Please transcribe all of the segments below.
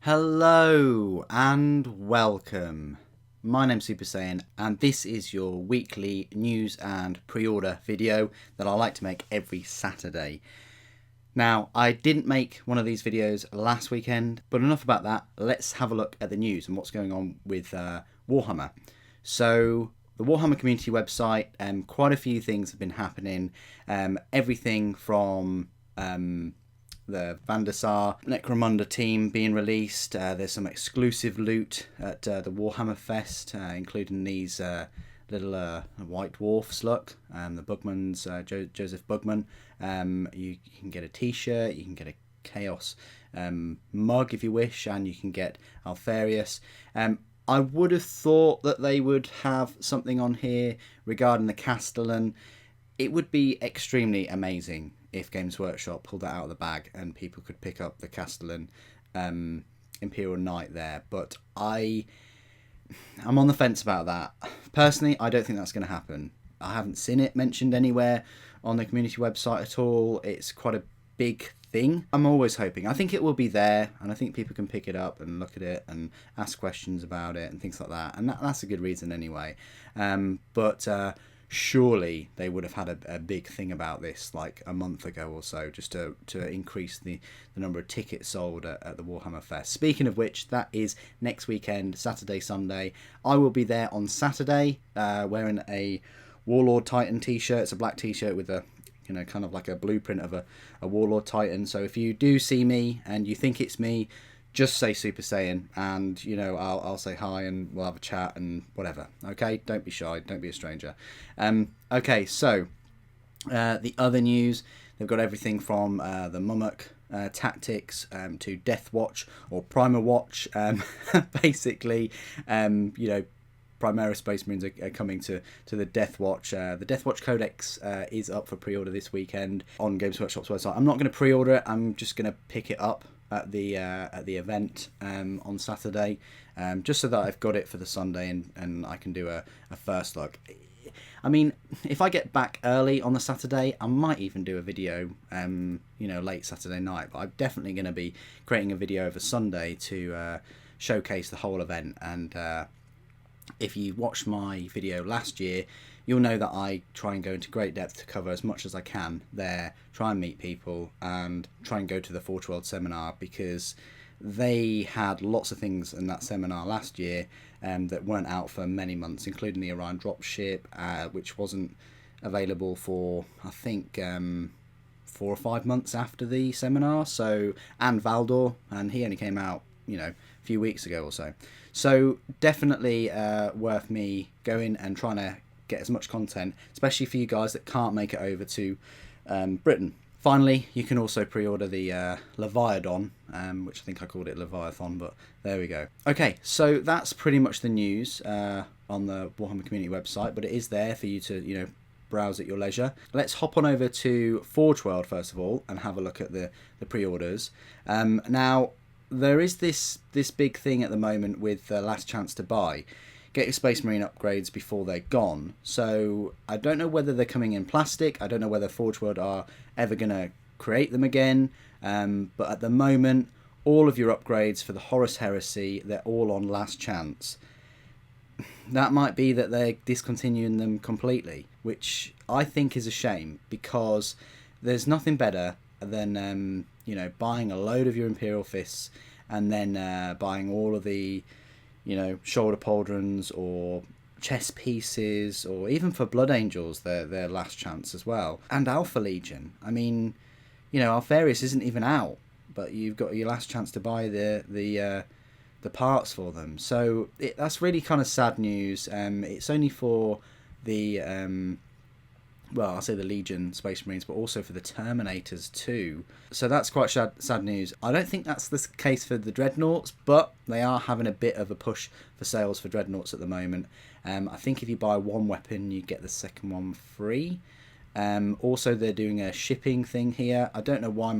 Hello and welcome. My name's Super Saiyan and this is your weekly news and pre-order video that I like to make every Saturday. Now, I didn't make one of these videos last weekend, but enough about that. Let's have a look at the news and what's going on with Warhammer. So, the Warhammer community website, quite a few things have been happening. Everything from the Vandasar Necromunda team being released. There's some exclusive loot at the Warhammer Fest, including these little white dwarfs. Look, the Bugman's Joseph Bugman. You can get a T-shirt, you can get a Chaos mug if you wish, and you can get Alfarius. I would have thought that they would have something on here regarding the Castellan. It would be extremely amazing if Games Workshop pulled that out of the bag and people could pick up the Castellan Imperial Knight there. But I'm on the fence about that. Personally, I don't think that's going to happen. I haven't seen it mentioned anywhere on the community website at all. It's quite a big thing. I'm always hoping. I think it will be there, and I think people can pick it up and look at it and ask questions about it and things like that. And that's a good reason anyway. But surely they would have had a big thing about this like a month ago or so, just to increase the number of tickets sold at the Warhammer Fest. Speaking of which, that is next weekend, Saturday, Sunday. I will be there on Saturday wearing a Warlord Titan t-shirt. It's a black t-shirt with a kind of like a blueprint of a Warlord Titan. So if you do see me and you think it's me, just say Super Saiyan, and I'll say hi and we'll have a chat and whatever. Okay, don't be shy, don't be a stranger. Okay, so the other news, they've got everything from the Mummock tactics to Deathwatch or Primer Watch. Basically, Primera Space Marines are coming to the Deathwatch. The Deathwatch codex is up for pre-order this weekend on Games Workshop's website. I'm not going to pre-order it. I'm just going to pick it up at the event on Saturday, just so that I've got it for the Sunday and I can do a first look. I mean, if I get back early on the Saturday, I might even do a video, late Saturday night. But I'm definitely going to be creating a video over Sunday to showcase the whole event. And if you watched my video last year, you'll know that I try and go into great depth to cover as much as I can there, try and meet people, and try and go to the Forge World seminar, because they had lots of things in that seminar last year that weren't out for many months, including the Orion dropship, which wasn't available for, I think, 4 or 5 months after the seminar. So, and Valdor, and he only came out, a few weeks ago or so. So definitely worth me going and trying to get as much content, especially for you guys that can't make it over to Britain. Finally, you can also pre-order the Leviathan, which I think I called it Leviathan, but there we go. Okay, so that's pretty much the news on the Warhammer community website, but it is there for you to, browse at your leisure. Let's hop on over to Forge World first of all and have a look at the pre-orders. Now, there is this big thing at the moment with last chance to buy. Get your Space Marine upgrades before they're gone. So I don't know whether they're coming in plastic. I don't know whether Forge World are ever going to create them again. But at the moment, all of your upgrades for the Horus Heresy, they're all on last chance. That might be that they're discontinuing them completely, which I think is a shame, because there's nothing better than buying a load of your Imperial Fists and then buying all of the shoulder pauldrons or chest pieces, or even for Blood Angels, their last chance as well. And Alpha Legion. I mean, Alfarius isn't even out, but you've got your last chance to buy the parts for them. So that's really kind of sad news. It's only for the I'll say the Legion Space Marines, but also for the Terminators too. So that's quite sad news. I don't think that's the case for the Dreadnoughts, but they are having a bit of a push for sales for Dreadnoughts at the moment. I think if you buy one weapon, you get the second one free. Also, they're doing a shipping thing here. I don't know why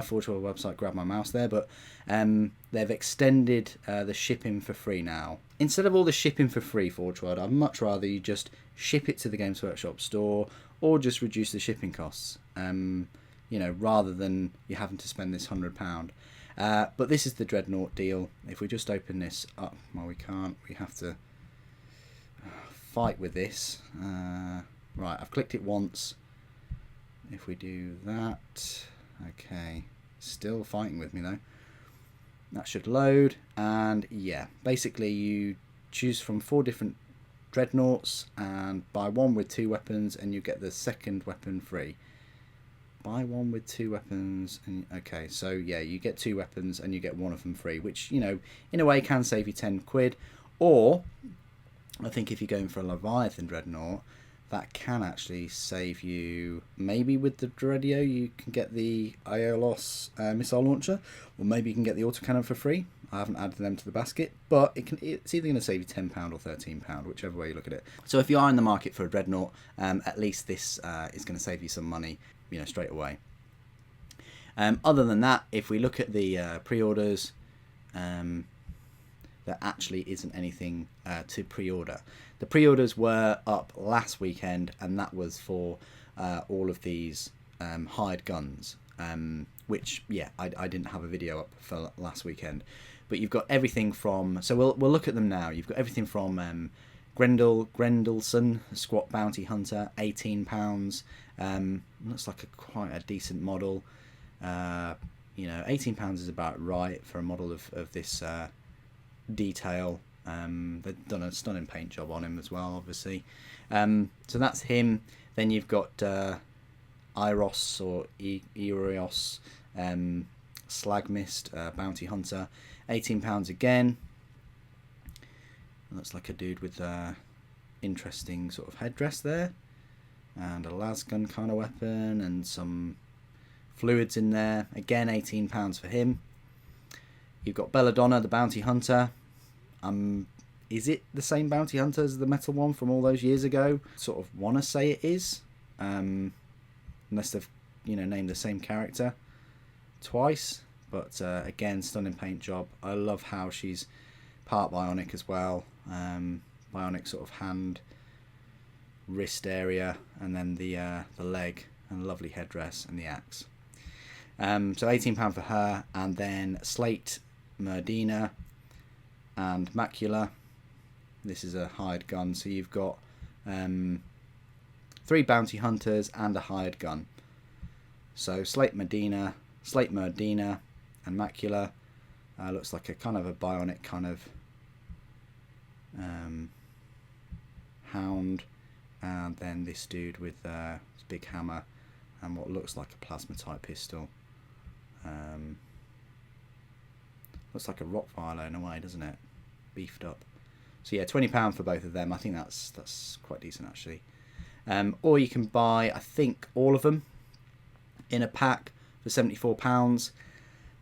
Forge World website grabbed my mouse there, but they've extended the shipping for free now. Instead of all the shipping for free, Forge World, I'd much rather you just ship it to the Games Workshop store, or just reduce the shipping costs, rather than you having to spend this £100. But this is the Dreadnought deal. If we just open this up, well, we can't. We have to fight with this. Right, I've clicked it once. If we do that, okay, still fighting with me though. That should load, and yeah, basically you choose from 4 different Dreadnoughts and buy one with 2 weapons and you get the second weapon free. Buy one with 2 weapons, and okay, so yeah, you get 2 weapons and you get one of them free, which, you know, in a way can save you 10 quid. Or I think if you're going for a Leviathan Dreadnought, that can actually save you. Maybe with the Dreadio you can get the Aeolos missile launcher, or maybe you can get the autocannon for free. I haven't added them to the basket, but it's either going to save you £10 or £13, whichever way you look at it. So if you are in the market for a Dreadnought, at least this is going to save you some money, you know, straight away. Other than that, if we look at the pre-orders, there actually isn't anything to pre-order. The pre-orders were up last weekend, and that was for all of these hired guns, which, yeah, I didn't have a video up for last weekend. But you've got everything from, so we'll look at them now. You've got everything from Grendelson, Squat Bounty Hunter, £18. Looks like quite a decent model. You know, £18 is about right for a model of this detail. They've done a stunning paint job on him as well, obviously. So that's him. Then you've got Iros or Eurios, Slagmist, Bounty Hunter, £18 again. Looks like a dude with interesting sort of headdress there, and a lasgun kind of weapon, and some fluids in there. Again, £18 for him. You've got Belladonna, the Bounty Hunter. Is it the same Bounty Hunter as the metal one from all those years ago? Sort of want to say it is, unless they've, you know, named the same character twice. But again, stunning paint job. I love how she's part bionic as well. Bionic sort of hand, wrist area, and then the leg, and lovely headdress and the axe. So £18 for her, and then Slate, Merdina, and Macula. This is a hired gun, so you've got 3 bounty hunters and a hired gun. So Slate Merdina, and Macula. Looks like a kind of a bionic kind of hound, and then this dude with his big hammer and what looks like a plasma type pistol. Looks like a Rottweiler in a way, doesn't it? Beefed up. So yeah, £20 for both of them. I think that's quite decent actually. Or you can buy, I think, all of them in a pack for £74.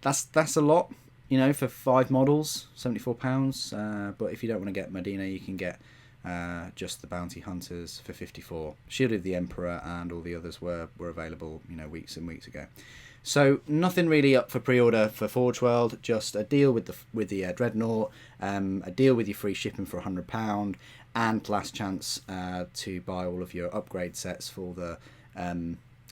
That's a lot, you know, for 5 models, £74. But if you don't want to get Medina, you can get just the Bounty Hunters for £54. Shield of the Emperor and all the others were available, you know, weeks and weeks ago. So nothing really up for pre-order for Forge World. Just a deal with the Dreadnought, a deal with your free shipping for £100, and last chance to buy all of your upgrade sets for the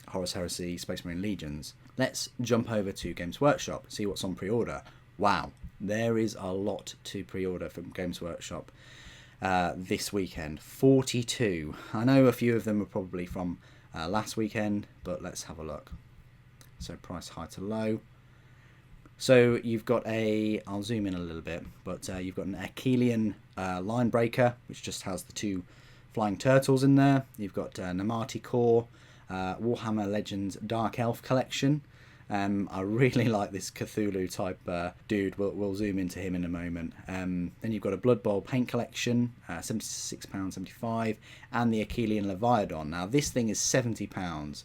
Horus Heresy Space Marine Legions. Let's jump over to Games Workshop, see what's on pre-order. Wow, there is a lot to pre-order from Games Workshop this weekend. 42. I know a few of them are probably from last weekend, but let's have a look. So price high to low. So you've got I'll zoom in a little bit, but you've got an Achillean line breaker, which just has the 2 flying turtles in there. You've got Namati Core, Warhammer Legends Dark Elf collection. I really like this Cthulhu type dude. We'll zoom into him in a moment. Then you've got a Blood Bowl paint collection, £76.75, and the Achillean Leviathan. Now this thing is £70.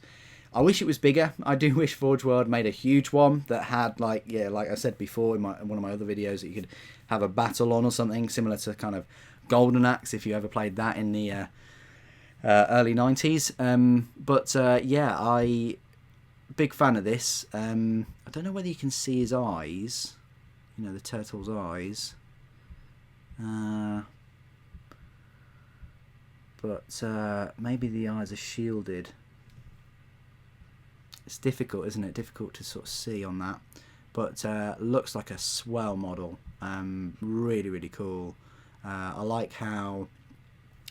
I wish it was bigger. I do wish Forge World made a huge one that had, like I said before in one of my other videos, that you could have a battle on or something similar to kind of Golden Axe, if you ever played that in the early 90s. Yeah, big fan of this. I don't know whether you can see his eyes, you know, the turtle's eyes. But maybe the eyes are shielded. It's difficult, isn't it? Difficult to sort of see on that. but looks like a swell model. Really, really cool. I like how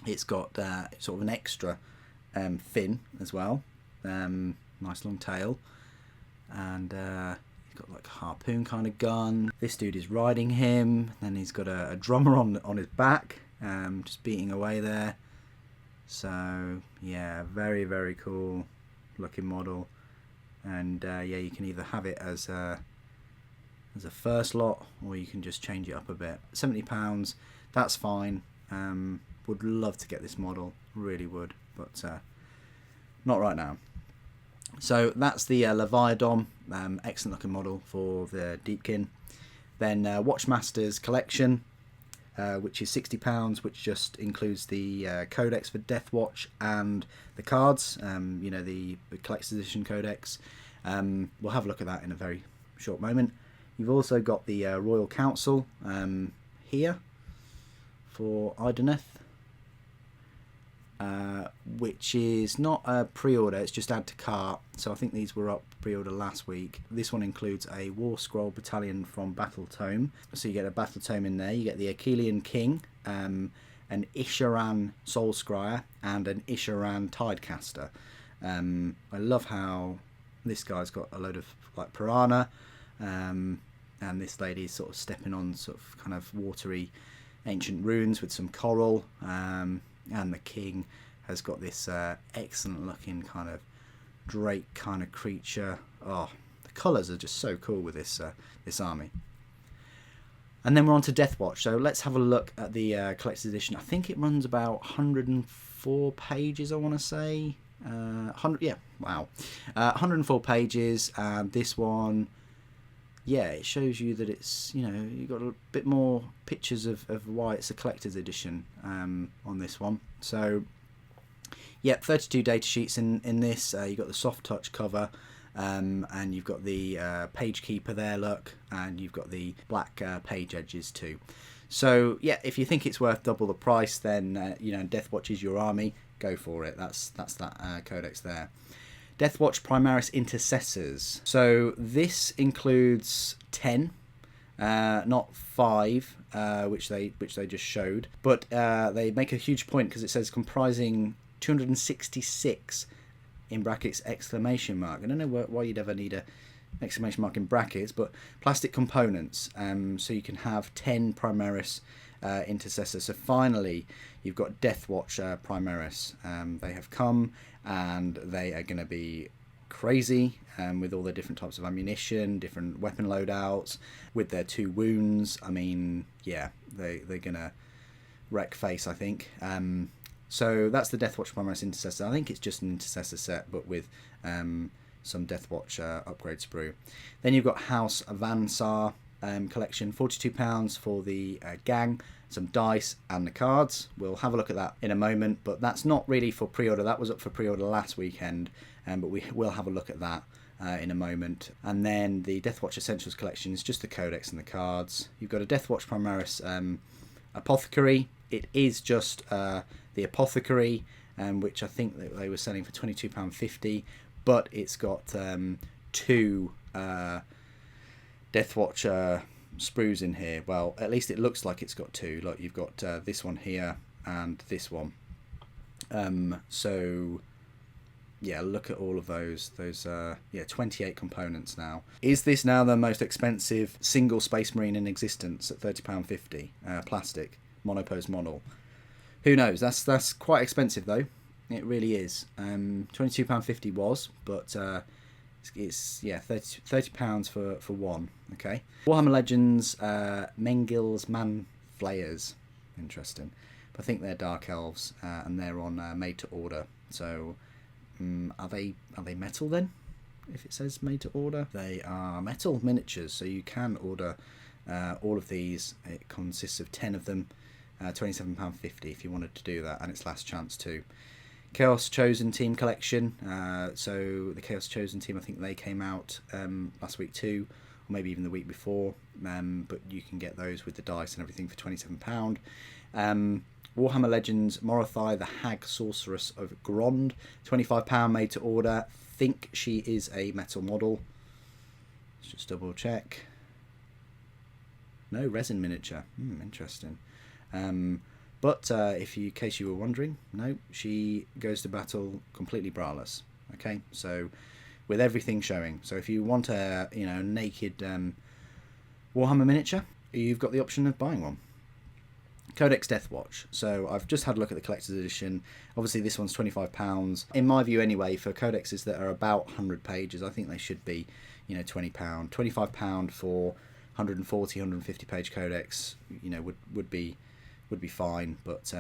it's got sort of an extra fin as well. Nice long tail, and he's got like a harpoon kind of gun. This dude is riding him. Then he's got a drummer on his back, just beating away there. So yeah, very, very cool looking model. And yeah, you can either have it as a first lot, or you can just change it up a bit. £70, that's fine. Would love to get this model, really would, but not right now. So that's the Leviathan, excellent looking model for the Deepkin. Then Watchmaster's collection, which is £60, which just includes the codex for Deathwatch and the cards, you know, the collector's edition codex. We'll have a look at that in a very short moment. You've also got the Royal Council here for Ideneth, which is not a pre-order, it's just add to cart. So I think these were up pre-order last week. This one includes a War Scroll Battalion from Battle Tome. So you get a Battle Tome in there, you get the Achillean King, an Isharan Soul Scryer, and an Isharan Tidecaster. I love how this guy's got a load of like piranha, and this lady's sort of stepping on sort of kind of watery ancient runes with some coral, and the king has got this excellent looking kind of drake kind of creature. Oh, the colours are just so cool with this this army. And then we're on to Deathwatch. So let's have a look at the collector's edition. I think it runs about 104 pages, I want to say. 100, yeah, wow. 104 pages, and this one, yeah, it shows you that it's, you know, you've got a bit more pictures of why it's a collector's edition on this one. So, yeah, 32 data sheets in this. You've got the soft touch cover, and you've got the page keeper there, look, and you've got the black page edges too. So, yeah, if you think it's worth double the price, then, you know, Deathwatch is your army. Go for it. That's that codex there. Deathwatch Primaris Intercessors. So this includes 10, not 5, which they just showed, but they make a huge point because it says comprising 266 in brackets exclamation mark. I don't know why you'd ever need a exclamation mark in brackets, but plastic components. So you can have 10 Primaris Intercessors. So finally you've got Deathwatch Primaris. They have come, and they are going to be crazy with all the different types of ammunition, different weapon loadouts, with their 2 wounds. I mean, yeah, they're going to wreck face, I think. So that's the Deathwatch Primaris Intercessor. I think it's just an Intercessor set, but with some Deathwatch upgrade sprue. Then you've got House Avansar collection, £42 for the gang, some dice and the cards. We'll have a look at that in a moment, but that's not really for pre-order. That was up for pre-order last weekend, but we will have a look at that in a moment. And then the Deathwatch Essentials collection is just the codex and the cards. You've got a Deathwatch Primaris Apothecary. It is just the Apothecary, which I think that they were selling for £22.50, but it's got 2 Deathwatch sprues in here. Well, at least it looks like it's got 2. Like, you've got this one here and this one. So yeah, look at all of those yeah, 28 components now. Is this now the most expensive single Space Marine in existence at £30.50 plastic monopose model? Who knows? That's quite expensive though. It really is. £22.50 was, but it's yeah, £30 for one. Okay. Warhammer Legends Mengil's Manflayers. Interesting. But I think they're Dark Elves, and they're on made to order. So are they metal then? If it says made to order, they are metal miniatures. So you can order all of these. It consists of 10 of them. £27.50 if you wanted to do that, and it's last chance too. Chaos Chosen Team collection. So the Chaos Chosen Team, I think they came out last week too, or maybe even the week before. But you can get those with the dice and everything for £27. Warhammer Legends Morothai, the Hag Sorceress of Grond, £25 made to order. Think she is a metal model. Let's just double check. No resin miniature. Interesting. But if you, in case you were wondering, no, she goes to battle completely braless. Okay, so with everything showing. So if you want a naked Warhammer miniature, you've got the option of buying one. Codex Deathwatch. So I've just had a look at the collector's edition. Obviously this one's £25. In my view anyway, for codexes that are about 100 pages, I think they should be, £20. £25 for 140, 150 page codex, would be fine. But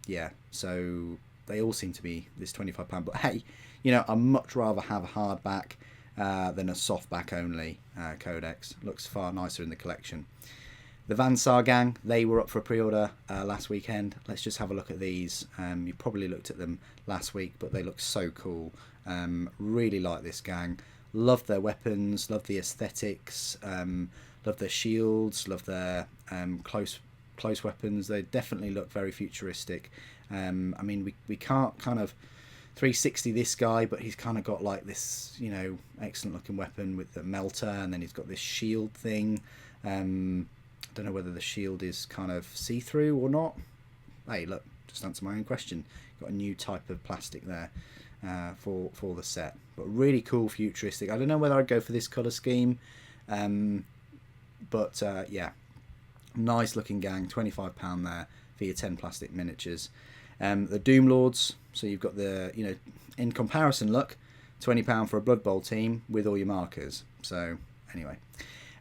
yeah, so they all seem to be this £25. But hey, I'd much rather have a hardback than a softback only codex. Looks far nicer in the collection. The Vansar gang, they were up for a pre-order last weekend. Let's just have a look at these. You probably looked at them last week, but they look so cool. Really like this gang. Love their weapons, love the aesthetics, love their shields, love their close weapons. They definitely look very futuristic. I mean, we can't kind of 360 this guy, but he's kind of got like this, excellent looking weapon with the melter, and then he's got this shield thing. I don't know whether the shield is kind of see-through or not. Hey, look, just answer my own question. Got a new type of plastic there for the set, but really cool, futuristic. I don't know whether I'd go for this colour scheme, but yeah, nice looking gang. £25 there for your 10 plastic miniatures. The Doom Lords. So you've got the in comparison, look, £20 for a Blood Bowl team with all your markers. So anyway.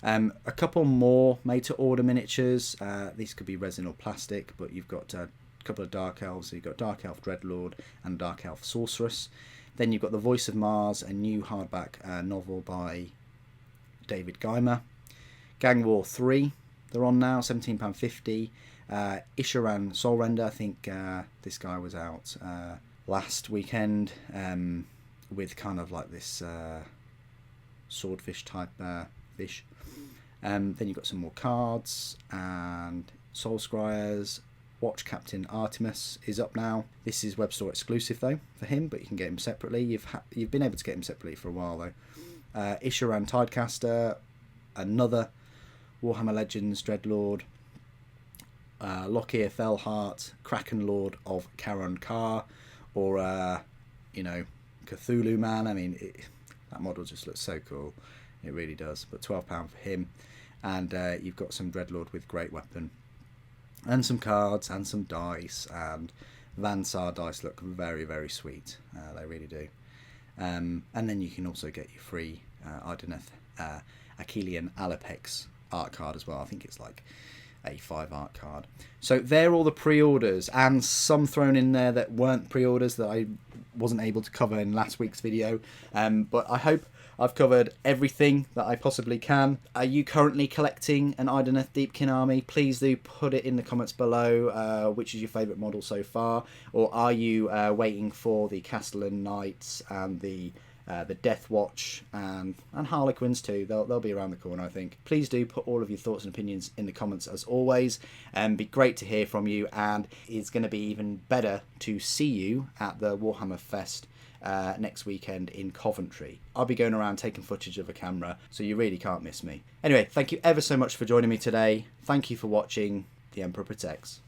A couple more made-to-order miniatures. These could be resin or plastic, but you've got a couple of Dark Elves. So you've got Dark Elf Dreadlord and Dark Elf Sorceress. Then you've got The Voice of Mars, a new hardback novel by David Geimer. Gang War 3, they're on now, £17.50. Isharan Soulrender, I think this guy was out last weekend with kind of like this swordfish type fish. Then you've got some more cards and Soul Scryers. Watch Captain Artemis is up now. This is web store exclusive though for him, but you can get him separately. You've been able to get him separately for a while though. Isharan Tidecaster, another Warhammer Legends Dreadlord. Lockyer Fellheart, Kraken Lord of Karon Kar, or Cthulhu Man. I mean, that model just looks so cool. It really does. But £12 for him. And you've got some Dreadlord with great weapon. And some cards and some dice. And Vansar dice look very, very sweet. They really do. And then you can also get your free Ardeneth Achillean Alapex art card as well. I think it's like a 5 art card. So they're all the pre-orders, and some thrown in there that weren't pre-orders that I wasn't able to cover in last week's video. But I hope I've covered everything that I possibly can. Are you currently collecting an Idoneth Deepkin army? Please do put it in the comments below. Which is your favourite model so far? Or are you waiting for the Castellan Knights and the Deathwatch and Harlequins too? They'll be around the corner, I think. Please do put all of your thoughts and opinions in the comments as always, and be great to hear from you. And it's going to be even better to see you at the Warhammer Fest next weekend in Coventry. I'll be going around taking footage of a camera, so you really can't miss me. Anyway, thank you ever so much for joining me today. Thank you for watching. The Emperor Protects.